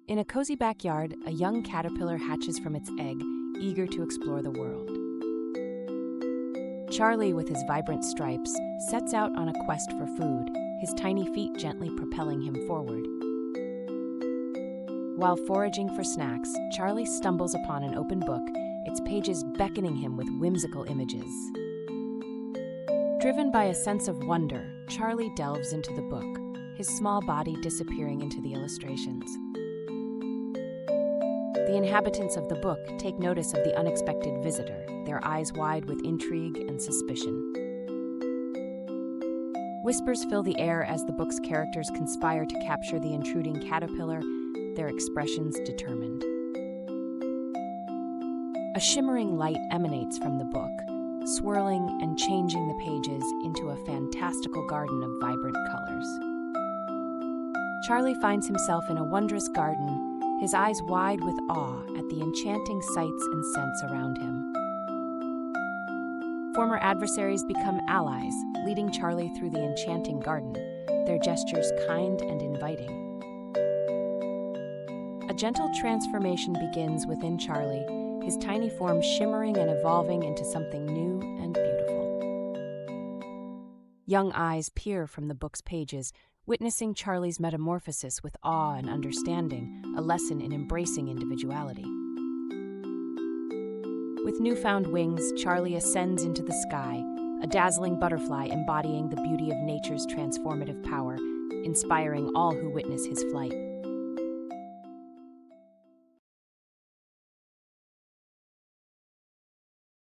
In a cozy backyard, a young caterpillar hatches from its egg, eager to explore the world. Charlie, with his vibrant stripes, sets out on a quest for food, his tiny feet gently propelling him forward. While foraging for snacks, Charlie stumbles upon an open book, its pages beckoning him with whimsical images. Driven by a sense of wonder, Charlie delves into the book, his small body disappearing into the illustrations. The inhabitants of the book take notice of the unexpected visitor, their eyes wide with intrigue and suspicion. Whispers fill the air as the book's characters conspire to capture the intruding caterpillar, their expressions determined. A shimmering light emanates from the book, swirling and changing the pages into a fantastical garden of vibrant colors. Charlie finds himself in a wondrous garden, his eyes wide with awe at the enchanting sights and scents around him. Former adversaries become allies, leading Charlie through the enchanting garden, their gestures kind and inviting. A gentle transformation begins within Charlie, his tiny form shimmering and evolving into something new and beautiful. Young eyes peer from the book's pages, witnessing Charlie's metamorphosis with awe and understanding, a lesson in embracing individuality. With newfound wings, Charlie ascends into the sky, a dazzling butterfly embodying the beauty of nature's transformative power, inspiring all who witness his flight.